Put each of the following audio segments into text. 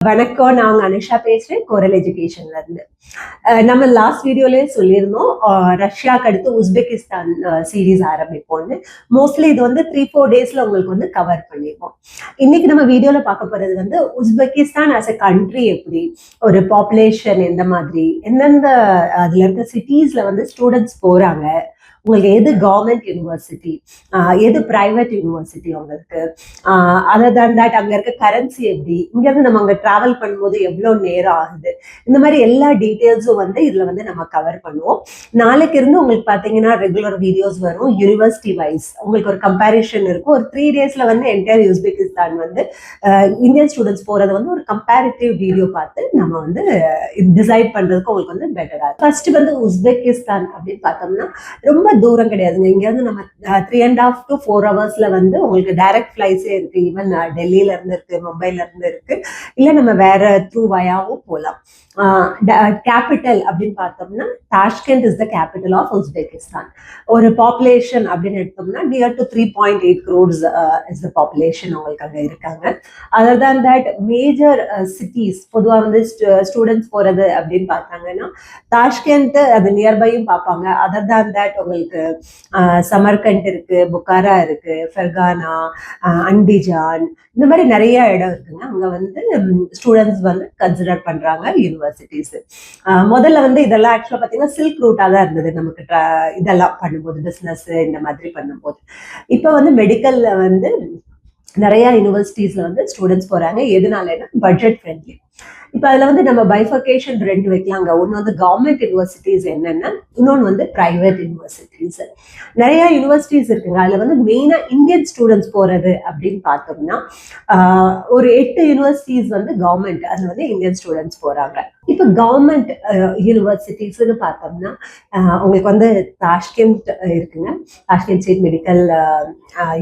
வணக்கம், நான் அனுஷா பேசுறேன் கோரல் எஜுகேஷன்ல இருந்து. நம்ம லாஸ்ட் வீடியோலயே சொல்லியிருந்தோம் ரஷ்யாக்கு அடுத்து உஸ்பெகிஸ்தான் சீரீஸ் ஆரம்பிப்போம்னு. மோஸ்ட்லி இது வந்து 3-4 டேஸ்ல உங்களுக்கு வந்து கவர் பண்ணிருக்கோம். இன்னைக்கு நம்ம வீடியோல பார்க்க போறது வந்து உஸ்பெகிஸ்தான் ஆஸ் அ கண்ட்ரி எப்படி, ஒரு பாப்புலேஷன் எந்த மாதிரி, எந்தெந்த அதுல இருக்க சிட்டிஸ்ல வந்து ஸ்டூடெண்ட்ஸ் போறாங்க, உங்களுக்கு எது கவர்மெண்ட் யூனிவர்சிட்டி, எது பிரைவேட் யூனிவர்சிட்டி உங்களுக்கு, அதர் தேன் தட் அங்க இருக்க கரன்சி எப்படி, இங்க இருந்து நம்ம அங்க டிராவல் பண்ணும்போது எவ்வளவு நேரம் ஆகுது, இந்த மாதிரி எல்லா டீட்டெயில்ஸும் வந்து இதுல வந்து நம்ம கவர் பண்ணுவோம். நாளைக்கு இருந்து உங்களுக்கு பாத்தீங்கன்னா ரெகுலர் வீடியோஸ் வரும் யூனிவர்சிட்டி வைஸ், உங்களுக்கு ஒரு கம்பேரிஷன் இருக்கும். ஒரு 3 டேஸ்ல வந்து என்டையர் உஸ்பெகிஸ்தான் வந்து இந்தியன் ஸ்டூடெண்ட்ஸ் போறது வந்து ஒரு கம்பேரிட்டிவ் வீடியோ பார்த்து நம்ம வந்து டிசைட் பண்றதுக்கு உங்களுக்கு வந்து பெட்டரா இருக்கும். ஃபர்ஸ்ட் வந்து உஸ்பெகிஸ்தான் அப்படின்னு பார்த்தோம்னா ரொம்ப தூரம் கிடையாதுங்க. இங்க இருந்து நம்ம 3.5 to 4 ஹவர்ஸ்ல வந்து உங்களுக்கு டைரக்ட் ஃபிளைட்ஸே இருக்கு. ஈவன் டெல்லியில இருந்து இருக்கு, மும்பைல இருந்து இருக்கு, இல்ல நம்ம வேற த்ரூ வயாவும் போகலாம். கேபிட்டல் அப்படின்னு பார்த்தோம்னா Tashkent is the capital of Uzbekistan. ஒரு பாப்புலேஷன் அப்படின்னு எடுத்தோம்னா near to 3.8 crores is the population உங்களுக்கு அங்க இருக்காங்க. Other than that major cities பொதுவாக வந்து ஸ்டூடெண்ட்ஸ் போறது அப்படின்னு பார்த்தாங்கன்னா தாஷ்கண்ட் அது நியர்பையும் பார்ப்பாங்க. அதர் தேன் தட் உங்களுக்கு சமர்கண்ட் இருக்கு, புக்காரா இருக்கு, ஃபெர்கானா, அண்டிஜான், இந்த மாதிரி நிறைய இடம் இருக்குங்க. அங்க வந்து ஸ்டூடெண்ட்ஸ் வந்து கன்சிடர் பண்றாங்க யூனிவர்சிட்டிஸ். முதல்ல வந்து இதெல்லாம் ஆக்சுவலா பாத்தீங்கன்னா சில்க் ரூட்டா தான் இருந்தது நமக்கு இதெல்லாம் பண்ணும்போது, பிசினஸ் இந்த மாதிரி பண்ணும்போது. இப்ப வந்து மெடிக்கல்ல வந்து நிறைய யூனிவர்சிட்டிஸ்ல வந்து ஸ்டூடெண்ட்ஸ் போறாங்க. எதனாலன்னா பட்ஜெட் ஃப்ரெண்ட்லி. இப்ப அதுல வந்து நம்ம பைஃபர்கேஷன் 2 வைக்கலாங்க. ஒன்னு வந்து கவர்மெண்ட் யூனிவர்சிட்டிஸ் என்னன்னா, இன்னொன்னு வந்து பிரைவேட் யூனிவர்சிட்டிஸ். நிறைய யூனிவர்சிட்டிஸ் இருக்குங்க. அதுல வந்து மெயினா இந்தியன் ஸ்டூடெண்ட்ஸ் போறது அப்படின்னு பார்த்தோம்னா ஒரு 8 யூனிவர்சிட்டிஸ் வந்து கவர்மெண்ட், அது வந்து இந்தியன் ஸ்டூடெண்ட்ஸ் போறாங்க. இப்ப கவர்மெண்ட் யூனிவர்சிட்டிஸ்ன்னு பார்த்தோம்னா உங்களுக்கு வந்து தாஷ்கண்ட் இருக்குங்க, தாஷ்கண்ட் ஸ்டேட் மெடிக்கல்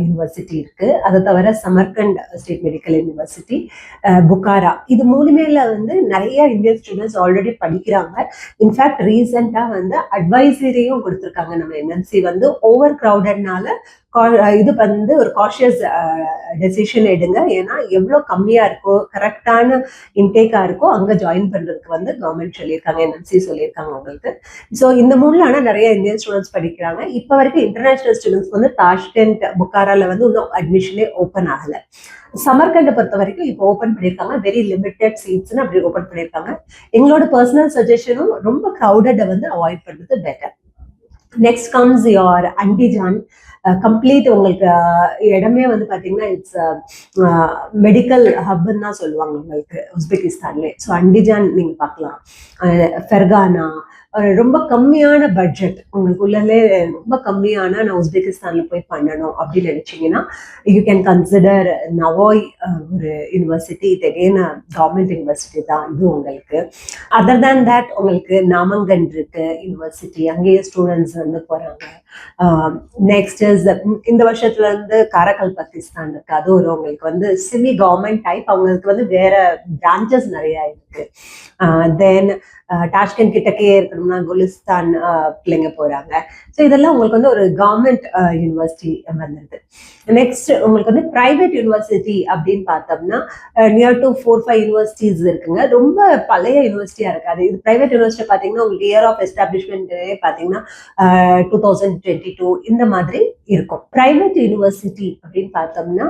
யூனிவர்சிட்டி இருக்கு. அதை தவிர சமர்கண்ட் ஸ்டேட் மெடிக்கல் யூனிவர்சிட்டி, புக்காரா, இது மூணுமேல வந்து நிறைய இந்தியன் ஸ்டூடெண்ட்ஸ் ஆல்ரெடி படிக்கிறாங்க. இன்ஃபேக்ட் ரீசெண்டா வந்து அட்வைசரியும் கொடுத்துருக்காங்க. நம்ம என்எம்சி வந்து ஓவர் கிரௌடட்னால இது வந்து ஒரு காஷியஸ் டெசிஷன் எடுங்க. ஏன்னா எவ்வளவு கம்மியா இருக்கோ, கரெக்டான இன்டேக்கா இருக்கோ அங்க ஜாயின் பண்றதுக்கு வந்து கவர்மெண்ட் சொல்லியிருக்காங்க, என்எம்சி சொல்லியிருக்காங்க உங்களுக்கு. ஸோ இந்த மூணுல ஆனா நிறைய இந்தியன் ஸ்டூடெண்ட்ஸ் படிக்கிறாங்க. இப்ப வரைக்கும் இன்டர்நேஷனல் ஸ்டூடெண்ட்ஸ் வந்து தாஷ்கண்ட், புக்காரால வந்து இன்னும் அட்மிஷனே ஓப்பன் ஆகல. சமர்கண்டை பொறுத்த வரைக்கும் இப்போ ஓப்பன் பண்ணியிருக்காங்க, வெரி லிமிடெட் சீட்ஸ்ன்னு அப்படி ஓப்பன் பண்ணியிருக்காங்க. எங்களோட பர்சனல் சஜஷனும் ரொம்ப க்ரௌடடை வந்து அவாய்ட் பண்றது better. Next comes your Andijan. Complete உங்களுக்கு இடமே வந்து பாத்தீங்கன்னா இட்ஸ் மெடிக்கல் ஹப்ன்னு தான் சொல்லுவாங்க உங்களுக்கு உஸ்பெகிஸ்தான்ல. ஸோ அண்டிஜான் நீங்க பார்க்கலாம். ஃபெர்கானா ரொம்ப கம்மியான பட்ஜெட், உங்களுக்கு உள்ளே ரொம்ப கம்மியான நான் உஸ்பெகிஸ்தான்ல போய் பண்ணணும் அப்படின்னு நினைச்சீங்கன்னா யூ கேன் கன்சிடர் நவோய் ஒரு யூனிவர்சிட்டி. இது அகெயின் கவர்மெண்ட் யூனிவர்சிட்டி தான் இது உங்களுக்கு. அதர் தேன் தட் உங்களுக்கு நாமங்கன் இருக்கு யூனிவர்சிட்டி, அங்கேயே ஸ்டூடெண்ட்ஸ் வந்து போறாங்க. நெக்ஸ்ட் இந்த வருஷத்துல இருந்து காரக்கல் பாகிஸ்தான் இருக்கு, அது ஒரு உங்களுக்கு வந்து செமி கவர்மெண்ட் டைப். அவங்களுக்கு வந்து வேற பிரான்ச்சஸ் நிறைய இருக்கு. தென் டாஷ்கண்ட் கிட்டக்கே இருக்கணும்னா குலிஸ்தான் பிள்ளைங்க போறாங்க. ஸோ இதெல்லாம் உங்களுக்கு வந்து ஒரு கவர்மெண்ட் யூனிவர்சிட்டி வந்துருது. நெக்ஸ்ட் உங்களுக்கு வந்து பிரைவேட் யூனிவர்சிட்டி அப்படின்னு பார்த்தோம்னா நியர் டு 4-5 யூனிவர்சிட்டிஸ் இருக்குங்க. ரொம்ப பழைய யூனிவர்சிட்டியா இருக்காது. இது பிரைவேட் யூனிவர்சிட்டி பார்த்தீங்கன்னா உங்களுக்கு இயர் ஆஃப் எஸ்டாப்ளிஷ்மெண்ட்டே பார்த்தீங்கன்னா 2022 இந்த மாதிரி இருக்கும். பிரைவேட் யூனிவர்சிட்டி அப்படின்னு பார்த்தோம்னா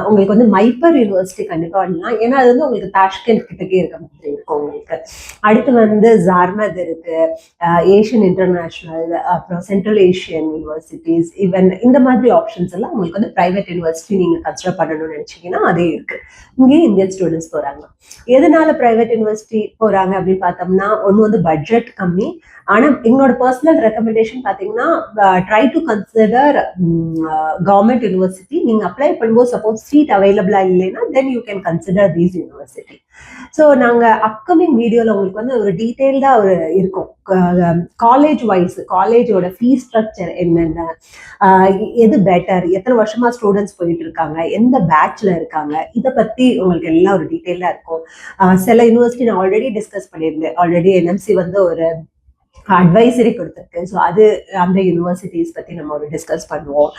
உங்களுக்கு வந்து மைப்பர் யூனிவர்சிட்டி கண்டிப்பா வரலாம். ஏன்னா அது வந்து உங்களுக்கு தாஷ்கண்ட் கிட்டக்கே இருக்க மாதிரி இருக்கும் உங்களுக்கு. அடுத்து வந்து ஜார்மத் இருக்கு, ஏஷியன் இன்டர்நேஷனல், அப்புறம் சென்ட்ரல் ஏஷியன் யூனிவர்சிட்டிஸ், ஈவன் இந்த மாதிரி ஆப்ஷன்ஸ் எல்லாம் உங்களுக்கு வந்து பிரைவேட் யூனிவர்சிட்டி நீங்க கன்சிடர் பண்ணணும்னு நினைச்சீங்கன்னா அதே இருக்கு. இங்கேயும் இந்தியன் ஸ்டூடெண்ட்ஸ் போறாங்க. எதனால பிரைவேட் யூனிவர்சிட்டி போறாங்க அப்படின்னு பார்த்தோம்னா ஒன்னு வந்து பட்ஜெட் கம்மி. ஆனா எங்களோட பர்சனல் ரெக்கமெண்டேஷன் பாத்தீங்கன்னா try to consider government university. நீங்க அப்ளை பண்ணும்போது சப்போஸ் சீட் அவைலபிளா இல்லைன்னா தென் you can consider these university. So நாங்க அப்கமிங் வீடியோல உங்களுக்கு வந்து ஒரு டீட்டெயில்டா ஒரு இருக்கும் காலேஜ் வைஸ், காலேஜோட ஃபீஸ் ஸ்ட்ரக்சர் என்னென்ன, எது பெட்டர், எத்தனை வருஷமா ஸ்டூடெண்ட்ஸ் போயிட்டு இருக்காங்க, எந்த பேட்ச்ல இருக்காங்க, இதை பத்தி உங்களுக்கு எல்லாம் ஒரு டீட்டெயிலா இருக்கும். சில யூனிவர்சிட்டி நான் ஆல்ரெடி டிஸ்கஸ் பண்ணியிருந்தேன். ஆல்ரெடி என்எம்சி வந்து ஒரு அட்வைசரி கொடுத்துருக்கு. ஸோ அது அந்த யூனிவர்சிட்டிஸ் பற்றி நம்ம ஒரு டிஸ்கஸ் பண்ணுவோம்.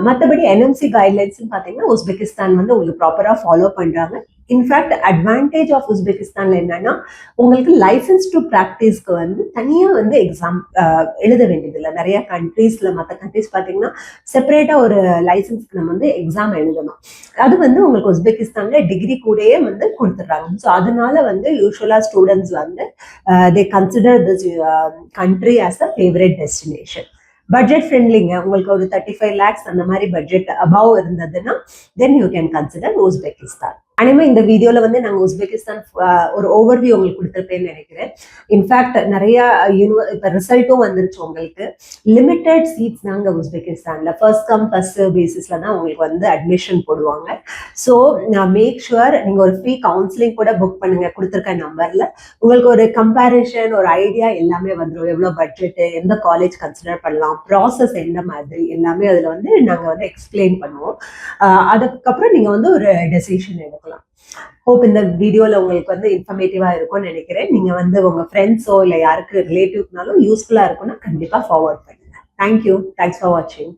மற்றபடி என்எம்சி கைட்லைன்ஸ்ன்னு பார்த்தீங்கன்னா உஸ்பெகிஸ்தான் வந்து உங்களுக்கு ப்ராப்பராக ஃபாலோ பண்ணுறாங்க. இன்ஃபேக்ட் அட்வான்டேஜ் ஆஃப் உஸ்பெகிஸ்தான்ல என்னன்னா உங்களுக்கு லைசன்ஸ் டு ப்ராக்டிஸ்க்கு வந்து தனியா வந்து எக்ஸாம் எழுத வேண்டியது இல்லை. நிறைய கண்ட்ரீஸ்ல மற்ற கண்ட்ரீஸ் பார்த்தீங்கன்னா செப்பரேட்டா ஒரு லைசன்ஸ்க்கு நம்ம வந்து எக்ஸாம் எழுதணும். அது வந்து உங்களுக்கு உஸ்பெகிஸ்தான்ல டிகிரி கூடயே வந்து கொடுத்துட்றாங்க. ஸோ அதனால வந்து யூஸ்வலா ஸ்டூடெண்ட்ஸ் வந்து they consider this country as a favourite destination. Budget ஃப்ரெண்ட்லிங்க, உங்களுக்கு ஒரு 35 lakhs அந்த மாதிரி பட்ஜெட் அபவ் இருந்ததுன்னா then you can consider Uzbekistan. அனிமே இந்த வீடியோல வந்து நாங்க உஸ்பெகிஸ்தான் ஒரு ஓவர்வியூ உங்களுக்கு கொடுத்துருப்பேன்னு நினைக்கிறேன். இன்ஃபேக்ட் நிறைய இப்ப ரிசல்ட்டும் வந்துருச்சு. உங்களுக்கு லிமிடெட் சீட்ஸ் தாங்க உஸ்பெகிஸ்தான்ல. ஃபர்ஸ்ட் கம் ஃபர்ஸ்ட் பேசிஸ்ல தான் உங்களுக்கு வந்து அட்மிஷன் போடுவாங்க. ஸோ மேக் ஷுர் நீங்க ஒரு ஃப்ரீ கவுன்சிலிங் கூட புக் பண்ணுங்க கொடுத்துருக்க நம்பர்ல. உங்களுக்கு ஒரு கம்பேரிஷன், ஒரு ஐடியா எல்லாமே வந்துடும். எவ்வளவு பட்ஜெட், எந்த காலேஜ் கன்சிடர் பண்ணலாம், ப்ராசஸ் என்ன மாதிரி எல்லாமே அதுல வந்து நாங்க வந்து எக்ஸ்பிளைன் பண்ணுவோம். அதுக்கப்புறம் நீங்க வந்து ஒரு டெசிஷன் எடுக்கலாம். ஹோப் இந்த வீடியோல உங்களுக்கு வந்து இன்ஃபர்மேட்டிவா இருக்கும்னு நினைக்கிறேன். நீங்க வந்து உங்க ஃப்ரெண்ட்ஸோ இல்ல யாருக்கு ரிலேட்டிவ்னாலும் யூஸ்ஃபுல்லா இருக்கும்னா கண்டிப்பா ஃபார்வர்ட் பண்ணுங்க. தேங்க்யூ. தேங்க்ஸ் ஃபார் வாட்சிங்.